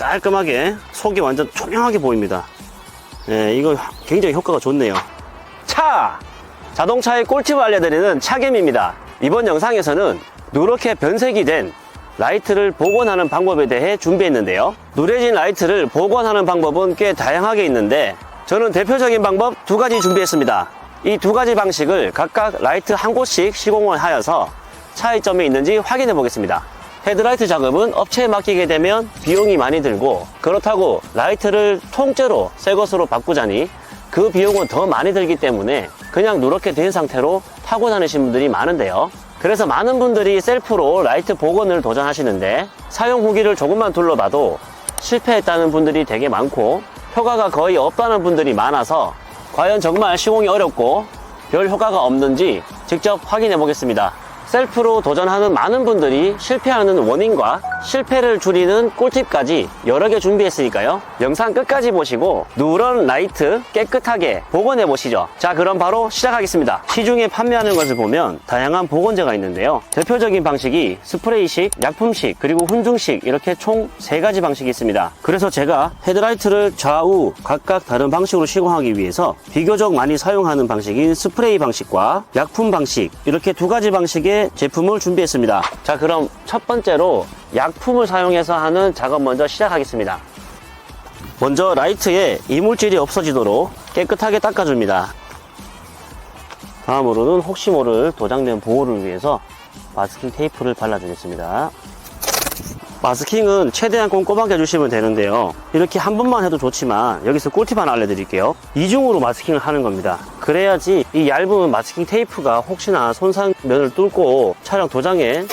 깔끔하게 속이 완전 투명하게 보입니다. 예, 이거 굉장히 효과가 좋네요. 자동차의 꿀팁을 알려드리는 차겜입니다. 이번 영상에서는 누렇게 변색이 된 라이트를 복원하는 방법에 대해 준비했는데요. 누래진 라이트를 복원하는 방법은 꽤 다양하게 있는데 저는 대표적인 방법 2가지 준비했습니다. 이 2가지 방식을 각각 라이트 한 곳씩 시공을 하여서 차이점이 있는지 확인해 보겠습니다. 헤드라이트 작업은 업체에 맡기게 되면 비용이 많이 들고, 그렇다고 라이트를 통째로 새 것으로 바꾸자니 그 비용은 더 많이 들기 때문에 그냥 누렇게 된 상태로 타고 다니시는 분들이 많은데요. 그래서 많은 분들이 셀프로 라이트 복원을 도전하시는데 사용 후기를 조금만 둘러봐도 실패했다는 분들이 되게 많고 효과가 거의 없다는 분들이 많아서 과연 정말 시공이 어렵고 별 효과가 없는지 직접 확인해 보겠습니다. 셀프로 도전하는 많은 분들이 실패하는 원인과 실패를 줄이는 꿀팁까지 여러 개 준비했으니까요. 영상 끝까지 보시고 누런 라이트 깨끗하게 복원해 보시죠. 자, 그럼 바로 시작하겠습니다. 시중에 판매하는 것을 보면 다양한 복원제가 있는데요. 대표적인 방식이 스프레이식, 약품식, 그리고 훈증식 이렇게 총 3가지 방식이 있습니다. 그래서 제가 헤드라이트를 좌우 각각 다른 방식으로 시공하기 위해서 비교적 많이 사용하는 방식인 스프레이 방식과 약품 방식 이렇게 2가지 방식의 제품을 준비했습니다. 자, 그럼 첫 번째로 약품을 사용해서 하는 작업 먼저 시작하겠습니다. 먼저 라이트에 이물질이 없어지도록 깨끗하게 닦아줍니다. 다음으로는 혹시 모를 도장면 보호를 위해서 마스킹 테이프를 발라주겠습니다. 마스킹은 최대한 꼼꼼하게 해주시면 되는데요. 이렇게 한 번만 해도 좋지만 여기서 꿀팁 하나 알려드릴게요. 이중으로 마스킹을 하는 겁니다. 그래야지 이 얇은 마스킹 테이프가 혹시나 손상면을 뚫고 차량 도장에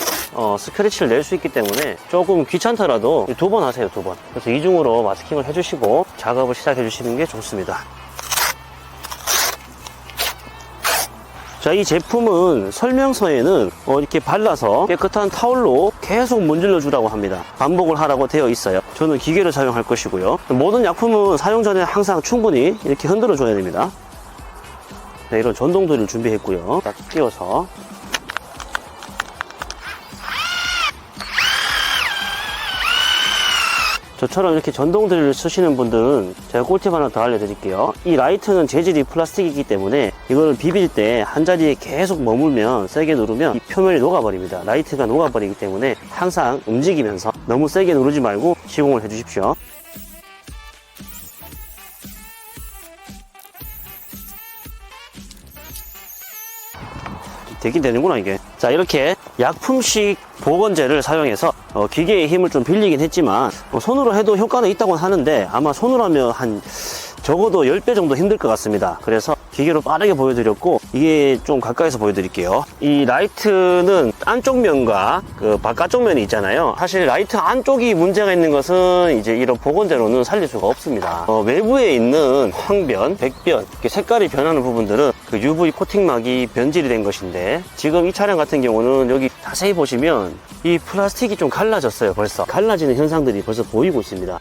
스크래치를 낼 수 있기 때문에 조금 귀찮더라도 2번 하세요. 2번. 그래서 이중으로 마스킹을 해주시고 작업을 시작해 주시는 게 좋습니다. 자, 이 제품은 설명서에는 이렇게 발라서 깨끗한 타올로 계속 문질러 주라고 합니다. 반복을 하라고 되어 있어요. 저는 기계를 사용할 것이고요. 모든 약품은 사용 전에 항상 충분히 이렇게 흔들어 줘야 됩니다. 네, 이런 전동드릴 준비했고요. 딱 끼워서 저처럼 이렇게 전동 드릴을 쓰시는 분들은 제가 꿀팁 하나 더 알려드릴게요. 이 라이트는 재질이 플라스틱이기 때문에 이걸 비빌 때 한자리에 계속 머물면, 세게 누르면 이 표면이 녹아버립니다. 라이트가 녹아버리기 때문에 항상 움직이면서 너무 세게 누르지 말고 시공을 해주십시오. 되긴 되는구나 이게. 자, 이렇게 약품식 복원제를 사용해서 기계의 힘을 좀 빌리긴 했지만 손으로 해도 효과는 있다고 하는데 아마 손으로 하면 한 적어도 10배 정도 힘들 것 같습니다. 그래서 기계로 빠르게 보여드렸고 이게 좀 가까이서 보여드릴게요. 이 라이트는 안쪽 면과 그 바깥쪽 면이 있잖아요. 사실 라이트 안쪽이 문제가 있는 것은 이제 이런 복원제로는 살릴 수가 없습니다. 외부에 있는 황변, 백변, 이렇게 색깔이 변하는 부분들은 그 UV 코팅막이 변질이 된 것인데 지금 이 차량 같은 경우는 여기 자세히 보시면 이 플라스틱이 좀 갈라졌어요. 벌써 갈라지는 현상들이 벌써 보이고 있습니다.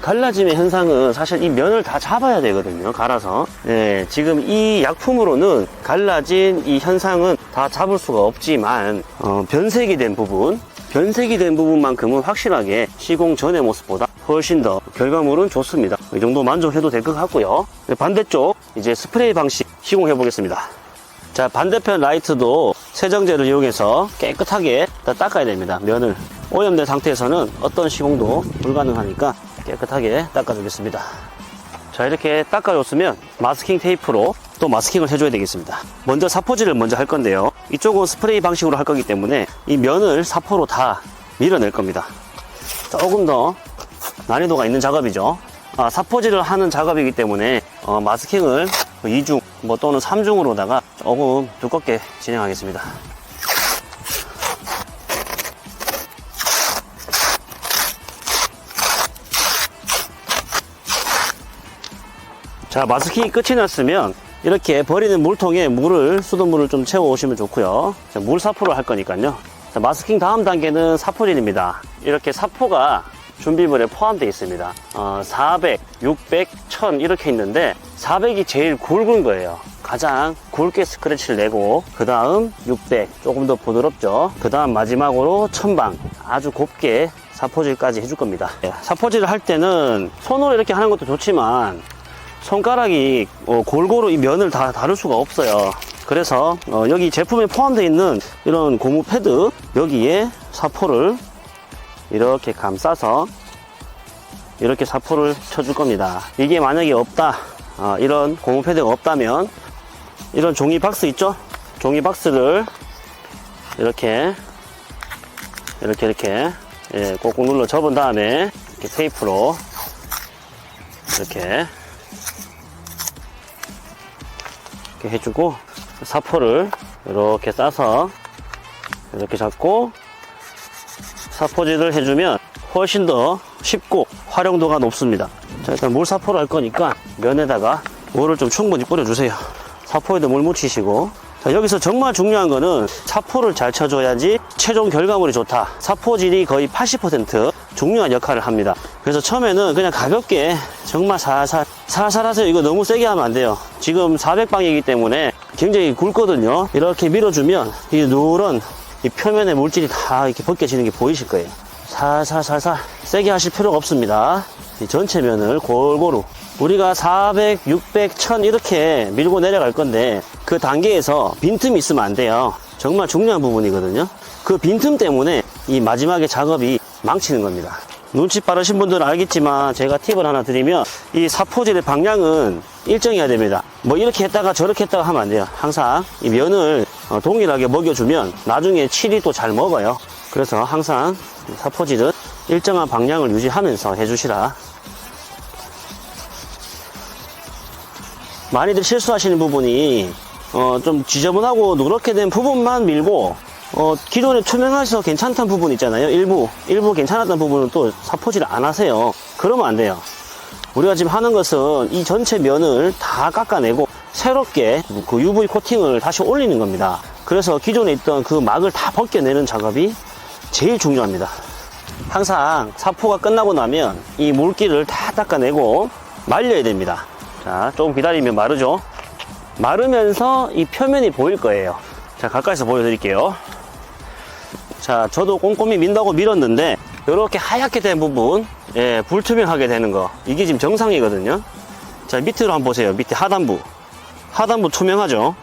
갈라짐의 현상은 사실 이 면을 다 잡아야 되거든요. 갈아서. 네, 지금 이 약품으로는 갈라진 이 현상은 다 잡을 수가 없지만 변색이 된 부분만큼은 확실하게 시공 전의 모습보다 훨씬 더 결과물은 좋습니다. 이 정도 만족해도 될 것 같고요. 반대쪽 이제 스프레이 방식 시공해 보겠습니다. 자, 반대편 라이트도 세정제를 이용해서 깨끗하게 닦아야 됩니다. 면을 오염된 상태에서는 어떤 시공도 불가능하니까 깨끗하게 닦아주겠습니다. 자, 이렇게 닦아줬으면 마스킹 테이프로 또 마스킹을 해줘야 되겠습니다. 먼저 사포질을 먼저 할 건데요. 이쪽은 스프레이 방식으로 할 거기 때문에 이 면을 사포로 다 밀어낼 겁니다. 조금 더 난이도가 있는 작업이죠. 사포질을 하는 작업이기 때문에 마스킹을 2중 또는 3중으로다가 조금 두껍게 진행하겠습니다. 자, 마스킹이 끝이 났으면 이렇게 버리는 물통에 수돗물을 좀 채워 오시면 좋고요. 자, 물 사포를 할 거니까요. 자, 마스킹 다음 단계는 사포질입니다. 이렇게 사포가 준비물에 포함되어 있습니다. 400, 600, 1000 이렇게 있는데 400이 제일 굵은 거예요. 가장 굵게 스크래치를 내고 그 다음 600 조금 더 부드럽죠. 그 다음 마지막으로 1000방 아주 곱게 사포질까지 해줄 겁니다. 사포질을 할 때는 손으로 이렇게 하는 것도 좋지만 손가락이 골고루 이 면을 다 다룰 수가 없어요. 그래서 여기 제품에 포함되어 있는 이런 고무 패드, 여기에 사포를 이렇게 감싸서 이렇게 사포를 쳐줄 겁니다. 이게 만약에 없다, 이런 고무 패드가 없다면 이런 종이 박스 있죠? 종이 박스를 이렇게 꼭꼭 눌러 접은 다음에 이렇게 테이프로 이렇게 해주고, 사포를 이렇게 싸서 이렇게 잡고 사포질을 해주면 훨씬 더 쉽고 활용도가 높습니다. 자, 일단 물 사포를 할 거니까 면에다가 물을 좀 충분히 뿌려주세요. 사포에도 물 묻히시고. 자, 여기서 정말 중요한 거는 사포를 잘 쳐줘야지 최종 결과물이 좋다. 사포질이 거의 80% 중요한 역할을 합니다. 그래서 처음에는 그냥 가볍게 정말 살살 하세요. 이거 너무 세게 하면 안 돼요. 지금 400방이기 때문에 굉장히 굵거든요. 이렇게 밀어주면 이 누런 이 표면의 물질이 다 이렇게 벗겨지는 게 보이실 거예요. 살살 세게 하실 필요가 없습니다. 이 전체 면을 골고루 우리가 400, 600, 1000 이렇게 밀고 내려갈 건데 그 단계에서 빈틈이 있으면 안 돼요. 정말 중요한 부분이거든요. 그 빈틈 때문에 이 마지막에 작업이 망치는 겁니다. 눈치 빠르신 분들은 알겠지만 제가 팁을 하나 드리면 이 사포질의 방향은 일정해야 됩니다. 뭐 이렇게 했다가 저렇게 했다가 하면 안 돼요. 항상 이 면을 동일하게 먹여주면 나중에 칠이 또 잘 먹어요. 그래서 항상 사포질은 일정한 방향을 유지하면서 해주시라. 많이들 실수하시는 부분이 좀 지저분하고 누렇게 된 부분만 밀고 기존에 투명해서 괜찮던 부분 있잖아요. 일부 괜찮았던 부분은 또 사포질을 안 하세요. 그러면 안 돼요. 우리가 지금 하는 것은 이 전체 면을 다 깎아내고 새롭게 그 UV 코팅을 다시 올리는 겁니다. 그래서 기존에 있던 그 막을 다 벗겨내는 작업이 제일 중요합니다. 항상 사포가 끝나고 나면 이 물기를 다 닦아내고 말려야 됩니다. 자, 조금 기다리면 마르죠. 마르면서 이 표면이 보일 거예요. 자, 가까이서 보여드릴게요. 자, 저도 꼼꼼히 민다고 밀었는데 이렇게 하얗게 된 부분, 불투명하게 되는 거, 이게 지금 정상이거든요. 자, 밑으로 한번 보세요. 밑에 하단부 투명하죠.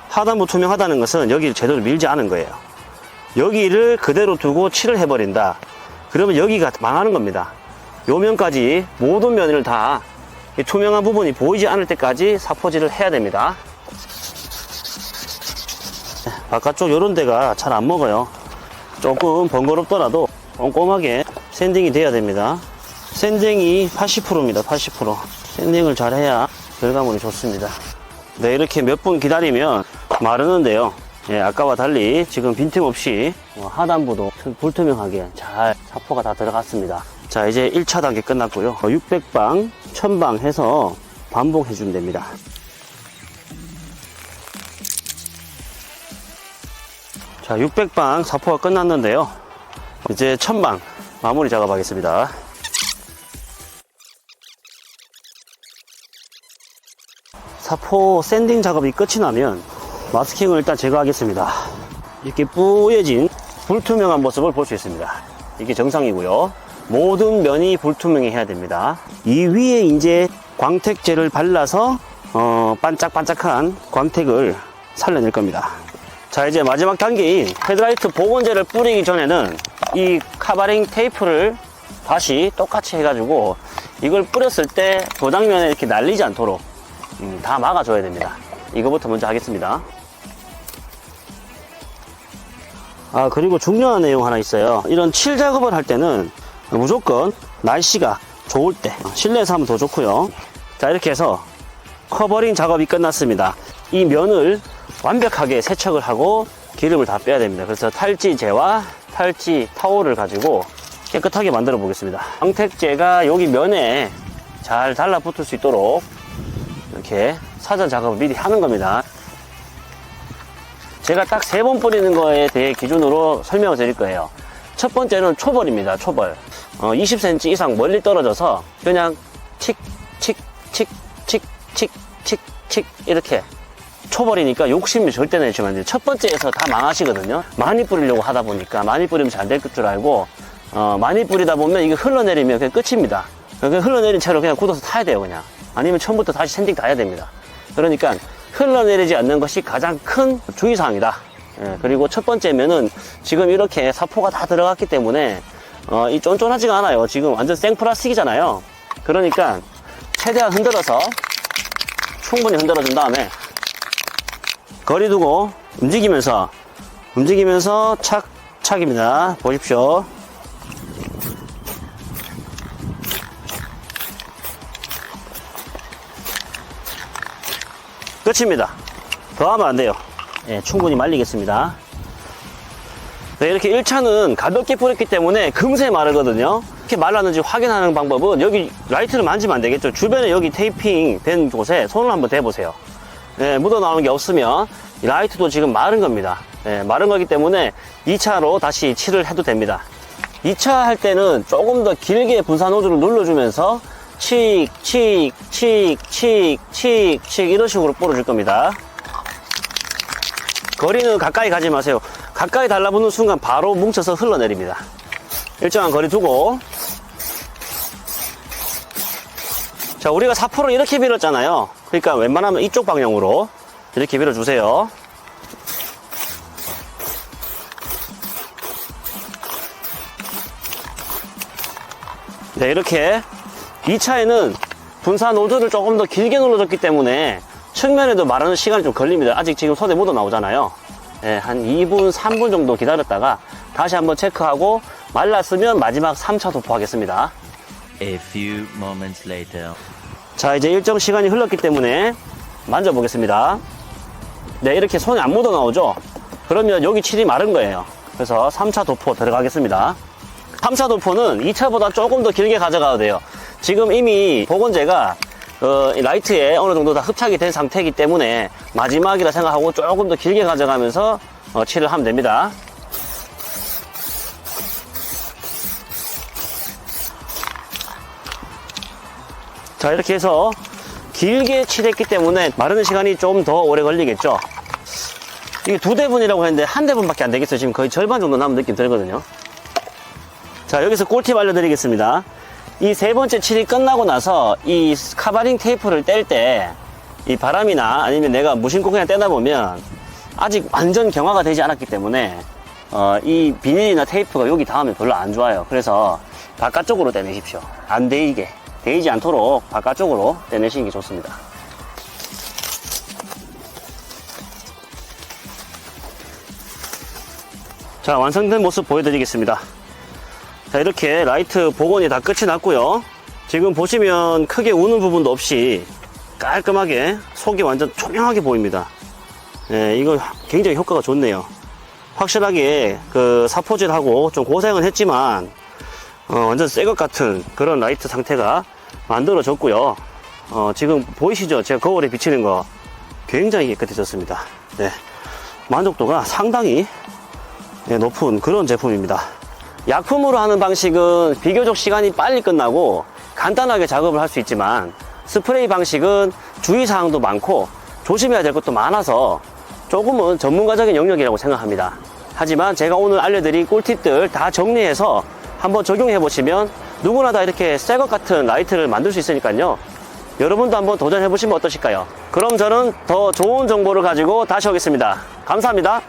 하단부 투명하다는 것은 여기를 제대로 밀지 않은 거예요. 여기를 그대로 두고 칠을 해버린다. 그러면 여기가 망하는 겁니다. 요 면까지 모든 면을 다 이 투명한 부분이 보이지 않을 때까지 사포질을 해야 됩니다. 바깥쪽 요런 데가 잘 안 먹어요. 조금 번거롭더라도 꼼꼼하게 샌딩이 돼야 됩니다. 샌딩이 80%입니다. 80%. 샌딩을 잘 해야 결과물이 좋습니다. 네, 이렇게 몇 분 기다리면 마르는데요. 아까와 달리 지금 빈틈없이 하단부도 불투명하게 잘 사포가 다 들어갔습니다. 자, 이제 1차 단계 끝났고요. 600방, 1000방 해서 반복해주면 됩니다. 자, 600방 사포가 끝났는데요. 이제 1000방 마무리 작업하겠습니다. 사포 샌딩 작업이 끝이 나면 마스킹을 일단 제거하겠습니다. 이렇게 뿌얘진 불투명한 모습을 볼 수 있습니다. 이게 정상이고요. 모든 면이 불투명해야 됩니다. 이 위에 이제 광택제를 발라서 반짝반짝한 광택을 살려낼 겁니다. 자, 이제 마지막 단계인 헤드라이트 복원제를 뿌리기 전에는 이 카바링 테이프를 다시 똑같이 해가지고 이걸 뿌렸을 때 도장면에 이렇게 날리지 않도록 다 막아줘야 됩니다. 이거부터 먼저 하겠습니다. 그리고 중요한 내용 하나 있어요. 이런 칠 작업을 할 때는 무조건 날씨가 좋을 때, 실내에서 하면 더 좋고요. 자, 이렇게 해서 커버링 작업이 끝났습니다. 이 면을 완벽하게 세척을 하고 기름을 다 빼야 됩니다. 그래서 탈지제와 탈지 타올을 가지고 깨끗하게 만들어 보겠습니다. 광택제가 여기 면에 잘 달라붙을 수 있도록 이렇게 사전 작업을 미리 하는 겁니다. 제가 딱 3번 뿌리는 거에 대해 기준으로 설명을 드릴 거예요. 첫 번째는 초벌입니다. 초벌. 20cm 이상 멀리 떨어져서 그냥 칙 이렇게 초벌이니까 욕심을 절대 내시면 안 돼요. 첫 번째에서 다 망하시거든요. 많이 뿌리려고 하다 보니까 많이 뿌리면 잘 될 줄 알고 많이 뿌리다 보면 이게 흘러내리면 그냥 끝입니다. 그냥 흘러내린 채로 그냥 굳어서 타야 돼요, 그냥. 아니면 처음부터 다시 샌딩 다 해야 됩니다. 그러니까 흘러내리지 않는 것이 가장 큰 주의사항이다. 예, 그리고 첫 번째면은 지금 이렇게 사포가 다 들어갔기 때문에 이 쫀쫀하지가 않아요. 지금 완전 생플라스틱이잖아요. 그러니까 최대한 흔들어서 충분히 흔들어준 다음에 거리 두고 움직이면서 착착입니다. 보십시오. 끝입니다. 더 하면 안 돼요. 예, 충분히 말리겠습니다. 네, 이렇게 1차는 가볍게 뿌렸기 때문에 금세 마르거든요. 이렇게 말랐는지 확인하는 방법은 여기 라이트를 만지면 안 되겠죠. 주변에 여기 테이핑 된 곳에 손을 한번 대보세요. 예, 묻어 나오는 게 없으면 이 라이트도 지금 마른 겁니다. 예, 마른 거기 때문에 2차로 다시 칠을 해도 됩니다. 2차 할 때는 조금 더 길게 분사 노즐을 눌러주면서 칙 이런 식으로 뿌려줄 겁니다. 거리는 가까이 가지 마세요. 가까이 달라붙는 순간 바로 뭉쳐서 흘러내립니다. 일정한 거리 두고. 자, 우리가 사포를 이렇게 밀었잖아요. 그러니까 웬만하면 이쪽 방향으로 이렇게 밀어주세요. 네, 이렇게 2차에는 분사 노즐을 조금 더 길게 눌러줬기 때문에 측면에도 마르는 시간이 좀 걸립니다. 아직 지금 손에 묻어 나오잖아요. 예, 한 2분, 3분 정도 기다렸다가 다시 한번 체크하고 말랐으면 마지막 3차 도포하겠습니다. A few moments later. 자, 이제 일정 시간이 흘렀기 때문에 만져보겠습니다. 네, 이렇게 손에 안 묻어 나오죠? 그러면 여기 칠이 마른 거예요. 그래서 3차 도포 들어가겠습니다. 3차 도포는 2차보다 조금 더 길게 가져가도 돼요. 지금 이미 복원제가 라이트에 어느 정도 다 흡착이 된 상태이기 때문에 마지막이라 생각하고 조금 더 길게 가져가면서 칠을 하면 됩니다. 자, 이렇게 해서 길게 칠했기 때문에 마르는 시간이 좀 더 오래 걸리겠죠. 이게 2대분이라고 했는데 1대분밖에 안 되겠어요. 지금 거의 절반 정도 남은 느낌 들거든요. 자, 여기서 꿀팁 알려드리겠습니다. 이 세 번째 칠이 끝나고 나서 이 카바링 테이프를 뗄 때 이 바람이나 아니면 내가 무심코 그냥 떼다 보면 아직 완전 경화가 되지 않았기 때문에 이 비닐이나 테이프가 여기 닿으면 별로 안 좋아요. 그래서 바깥쪽으로 떼내십시오. 안 데이게, 데이지 않도록 바깥쪽으로 떼내시는 게 좋습니다. 자, 완성된 모습 보여드리겠습니다. 자, 이렇게 라이트 복원이 다 끝이 났고요. 지금 보시면 크게 우는 부분도 없이 깔끔하게 속이 완전 투명하게 보입니다. 예, 이거 굉장히 효과가 좋네요. 확실하게 그 사포질하고 좀 고생은 했지만 완전 새 것 같은 그런 라이트 상태가 만들어졌고요. 지금 보이시죠? 제가 거울에 비치는 거 굉장히 깨끗해졌습니다. 네, 만족도가 상당히 높은 그런 제품입니다. 약품으로 하는 방식은 비교적 시간이 빨리 끝나고 간단하게 작업을 할 수 있지만 스프레이 방식은 주의사항도 많고 조심해야 될 것도 많아서 조금은 전문가적인 영역이라고 생각합니다. 하지만 제가 오늘 알려드린 꿀팁들 다 정리해서 한번 적용해 보시면 누구나 다 이렇게 새 것 같은 라이트를 만들 수 있으니까요. 여러분도 한번 도전해 보시면 어떠실까요? 그럼 저는 더 좋은 정보를 가지고 다시 오겠습니다. 감사합니다.